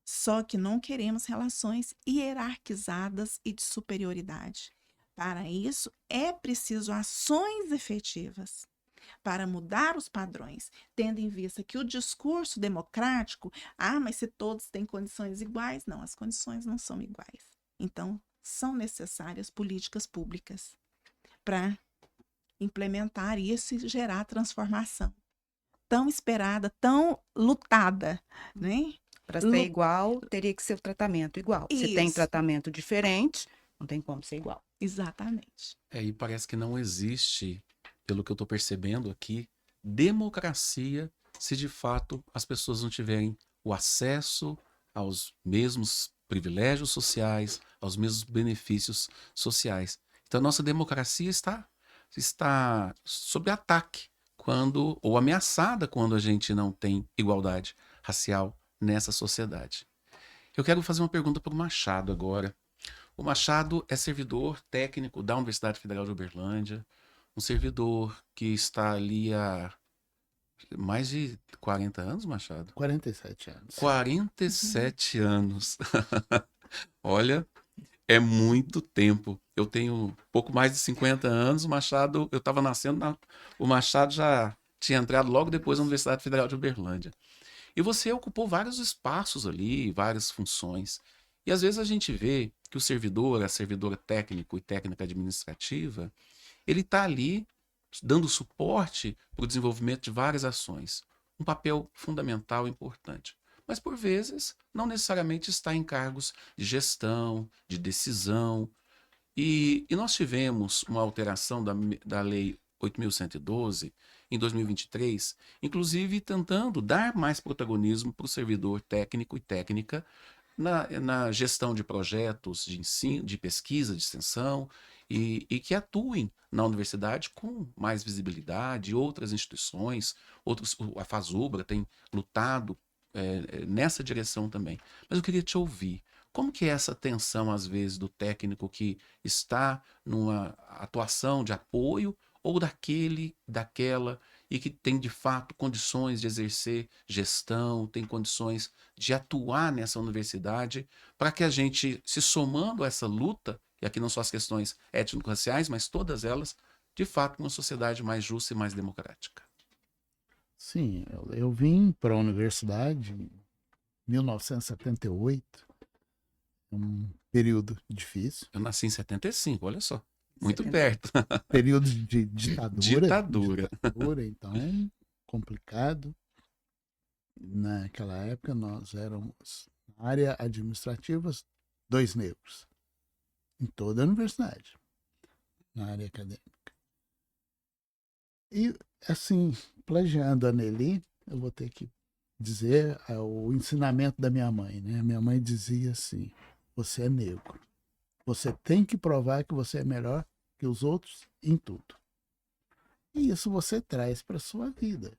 Só que não queremos relações hierarquizadas e de superioridade. Para isso, é preciso ações efetivas. para mudar os padrões, tendo em vista que o discurso democrático, mas se todos têm condições iguais, não, as condições não são iguais. Então, são necessárias políticas públicas para implementar isso e gerar transformação. Tão esperada, tão lutada, né? Para ser igual, teria que ser o tratamento igual. Se tem Isso. tratamento diferente, não tem como ser igual. Exatamente. E parece que não existe, pelo que eu estou percebendo aqui, democracia se de fato as pessoas não tiverem o acesso aos mesmos privilégios sociais, aos mesmos benefícios sociais. Então, a nossa democracia está sob ataque ou ameaçada quando a gente não tem igualdade racial nessa sociedade. Eu quero fazer uma pergunta para o Machado agora. O Machado é servidor técnico da Universidade Federal de Uberlândia, um servidor que está ali há mais de 40 anos, Machado? 47 anos. 47 anos. Olha, é muito tempo. Eu tenho pouco mais de 50 anos, o Machado, eu estava nascendo, o Machado já tinha entrado logo depois na Universidade Federal de Uberlândia. E você ocupou vários espaços ali, várias funções. E às vezes a gente vê que o servidor, a servidora técnico e técnica administrativa, ele está ali dando suporte para o desenvolvimento de várias ações. Um papel fundamental e importante. Mas, por vezes, não necessariamente está em cargos de gestão, de decisão. E nós tivemos uma alteração da Lei 8.112 em 2023, inclusive tentando dar mais protagonismo para o servidor técnico e técnica na gestão de projetos de ensino, de pesquisa, de extensão, e que atuem na universidade com mais visibilidade. Outras instituições, a FASUBRA tem lutado nessa direção também. Mas eu queria te ouvir. Como que é essa tensão, às vezes, do técnico que está numa atuação de apoio ou daquela, e que tem, de fato, condições de exercer gestão, tem condições de atuar nessa universidade, para que a gente, se somando a essa luta, e aqui não só as questões étnico-raciais, mas todas elas, de fato, uma sociedade mais justa e mais democrática. Sim, eu vim para a universidade em 1978, um período difícil. Eu nasci em 75, olha só. Muito 70. perto. Período de ditadura. Ditadura. Então, complicado. Naquela época, nós éramos, na área administrativa, 2 negros. Em toda a universidade, na área acadêmica. E, assim, plagiando a Nelly, eu vou ter que dizer o ensinamento da minha mãe, né? Minha mãe dizia assim: você é negro. Você tem que provar que você é melhor que os outros em tudo. E isso você traz para a sua vida.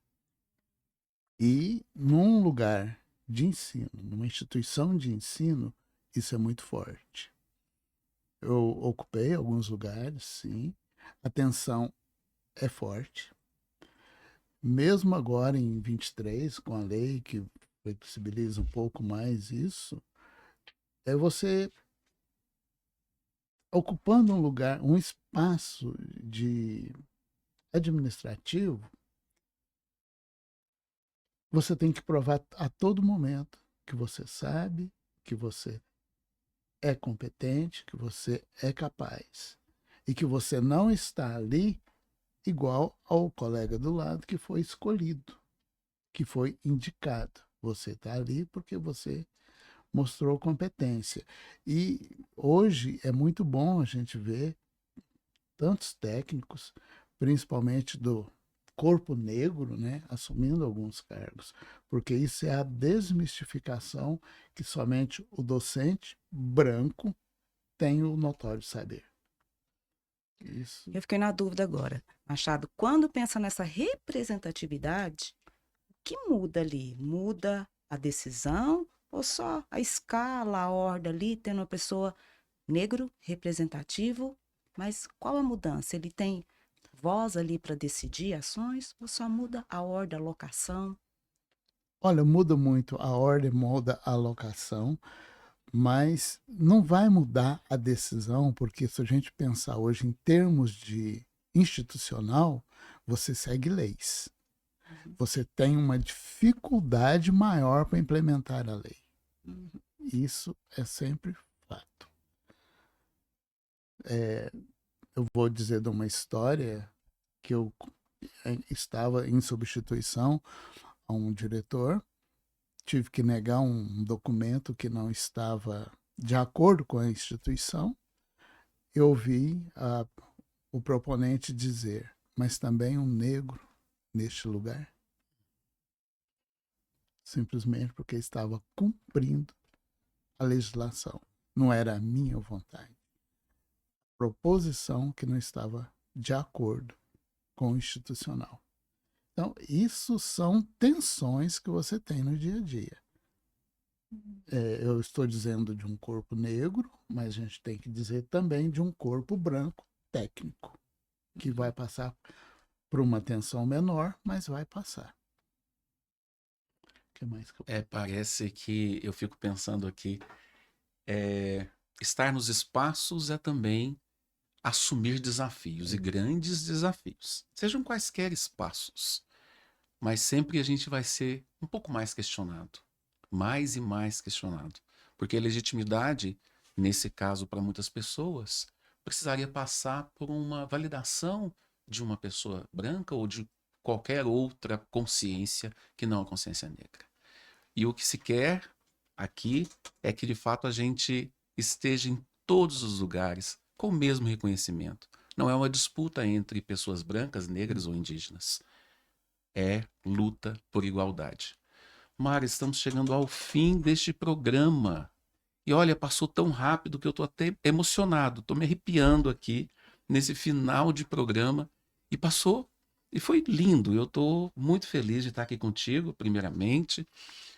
E num lugar de ensino, numa instituição de ensino, isso é muito forte. Eu ocupei alguns lugares, sim. A tensão é forte. Mesmo agora em 23, com a lei que flexibiliza um pouco mais isso, é você ocupando um lugar, um espaço de administrativo, você tem que provar a todo momento que você sabe, que você é competente, que você é capaz e que você não está ali igual ao colega do lado que foi escolhido, que foi indicado. Você está ali porque você mostrou competência. E hoje é muito bom a gente ver tantos técnicos, principalmente do corpo negro, né, assumindo alguns cargos, porque isso é a desmistificação que somente o docente branco tem o notório saber. Isso. Eu fiquei na dúvida agora. Machado, quando pensa nessa representatividade, o que muda ali? Muda a decisão ou só a escala, a ordem ali, tendo uma pessoa negro representativo? Mas qual a mudança? Ele tem voz ali para decidir ações ou só muda a ordem, a locação? Olha, muda muito a ordem, muda a locação, mas não vai mudar a decisão, porque se a gente pensar hoje em termos de institucional, você segue leis. Você tem uma dificuldade maior para implementar a lei. Isso é sempre fato. Eu vou dizer de uma história que eu estava em substituição a um diretor, tive que negar um documento que não estava de acordo com a instituição. Eu ouvi o proponente dizer, mas também um negro neste lugar. Simplesmente porque estava cumprindo a legislação. Não era a minha vontade. Proposição que não estava de acordo com o institucional. Então, isso são tensões que você tem no dia a dia. Eu estou dizendo de um corpo negro, mas a gente tem que dizer também de um corpo branco técnico, que vai passar por uma tensão menor, mas vai passar. O que mais que eu... Parece que eu fico pensando aqui, estar nos espaços é também assumir desafios e grandes desafios, sejam quaisquer espaços, mas sempre a gente vai ser um pouco mais questionado, mais e mais questionado, porque a legitimidade, nesse caso para muitas pessoas, precisaria passar por uma validação de uma pessoa branca ou de qualquer outra consciência que não a consciência negra. E o que se quer aqui é que de fato a gente esteja em todos os lugares com o mesmo reconhecimento. Não é uma disputa entre pessoas brancas, negras ou indígenas. É luta por igualdade. Mara, estamos chegando ao fim deste programa. E olha, passou tão rápido que eu estou até emocionado. Estou me arrepiando aqui nesse final de programa. E passou, e foi lindo. Eu estou muito feliz de estar aqui contigo, primeiramente,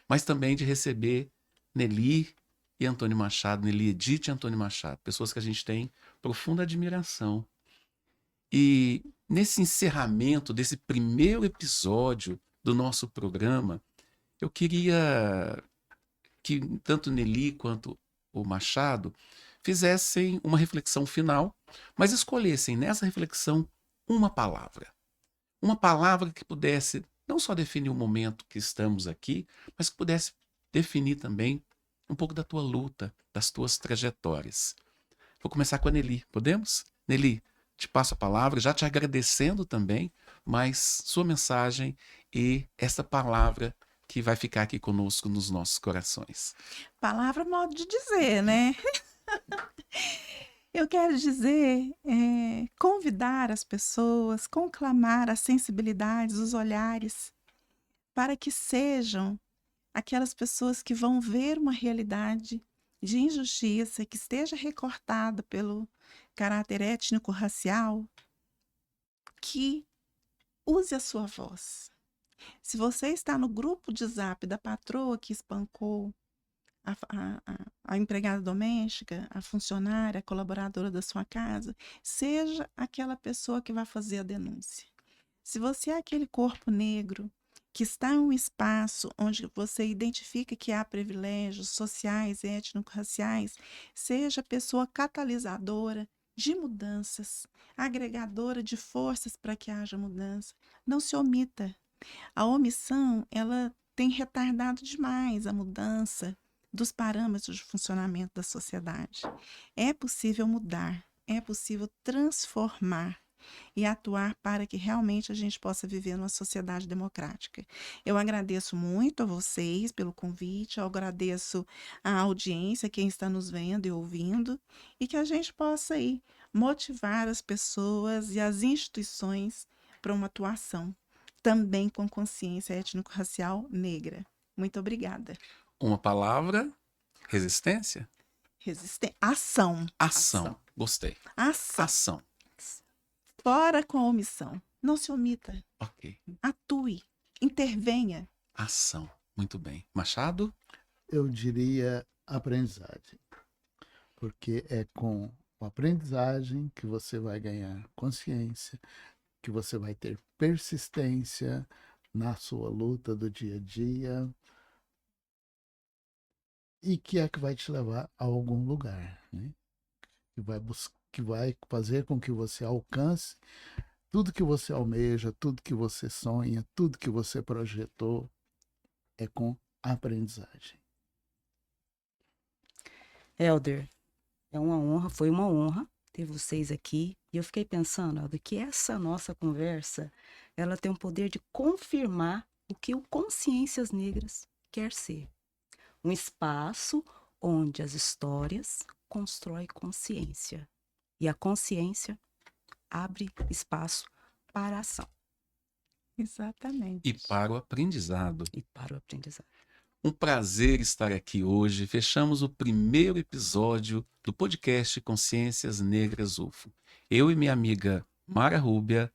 mas também de receber Nelly e Antônio Machado, Nelly Edith e Antônio Machado, pessoas que a gente tem profunda admiração. E nesse encerramento desse primeiro episódio do nosso programa, eu queria que tanto Nelly quanto o Machado fizessem uma reflexão final, mas escolhessem nessa reflexão uma palavra. Uma palavra que pudesse não só definir o momento que estamos aqui, mas que pudesse definir também um pouco da tua luta, das tuas trajetórias. Vou começar com a Nelly, podemos? Nelly, te passo a palavra, já te agradecendo também, mas sua mensagem e essa palavra que vai ficar aqui conosco nos nossos corações. Palavra, modo de dizer, né? Eu quero dizer, convidar as pessoas, conclamar as sensibilidades, os olhares, para que sejam aquelas pessoas que vão ver uma realidade de injustiça que esteja recortada pelo caráter étnico-racial, que use a sua voz. Se você está no grupo de zap da patroa que espancou a empregada doméstica, a funcionária, a colaboradora da sua casa, seja aquela pessoa que vai fazer a denúncia. Se você é aquele corpo negro que está em um espaço onde você identifica que há privilégios sociais, étnico-raciais, seja a pessoa catalisadora de mudanças, agregadora de forças para que haja mudança. Não se omita. A omissão, ela tem retardado demais a mudança dos parâmetros de funcionamento da sociedade. É possível mudar, é possível transformar e atuar para que realmente a gente possa viver numa sociedade democrática. Eu agradeço muito a vocês pelo convite, eu agradeço a audiência, quem está nos vendo e ouvindo, e que a gente possa aí motivar as pessoas e as instituições para uma atuação, também com consciência étnico-racial negra. Muito obrigada. Uma palavra, resistência? Ação. Ação. Gostei. Ação. Ação. Fora com a omissão. Não se omita. Ok. Atue. Intervenha. Ação. Muito bem. Machado? Eu diria aprendizagem. Porque é com a aprendizagem que você vai ganhar consciência, que você vai ter persistência na sua luta do dia a dia e que é que vai te levar a algum lugar, né? Que vai fazer com que você alcance Tudo que você almeja, tudo que você sonha, tudo que você projetou é com aprendizagem. Elder, é uma honra, foi uma honra ter vocês aqui. E eu fiquei pensando, Elder, que essa nossa conversa, ela tem o poder de confirmar o que o Consciências Negras quer ser. Um espaço onde as histórias constroem consciência. E a consciência abre espaço para a ação Exatamente. E para o aprendizado. e para o aprendizado. Um prazer estar aqui hoje. Fechamos o primeiro episódio do podcast Consciências Negras UFO. Eu e minha amiga Mara Rúbia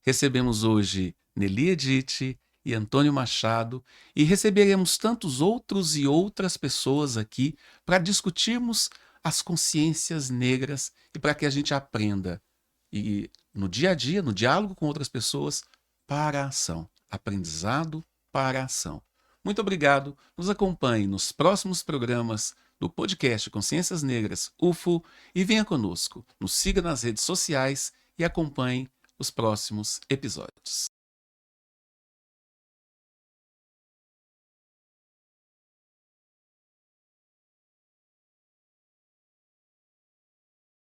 recebemos hoje Nelly Edith e Antônio Machado e receberemos tantos outros e outras pessoas aqui para discutirmos as consciências negras e para que a gente aprenda e no dia a dia, no diálogo com outras pessoas, para a ação. Aprendizado para a ação. Muito obrigado. Nos acompanhe nos próximos programas do podcast Consciências Negras UFO e venha conosco. Nos siga nas redes sociais e acompanhe os próximos episódios.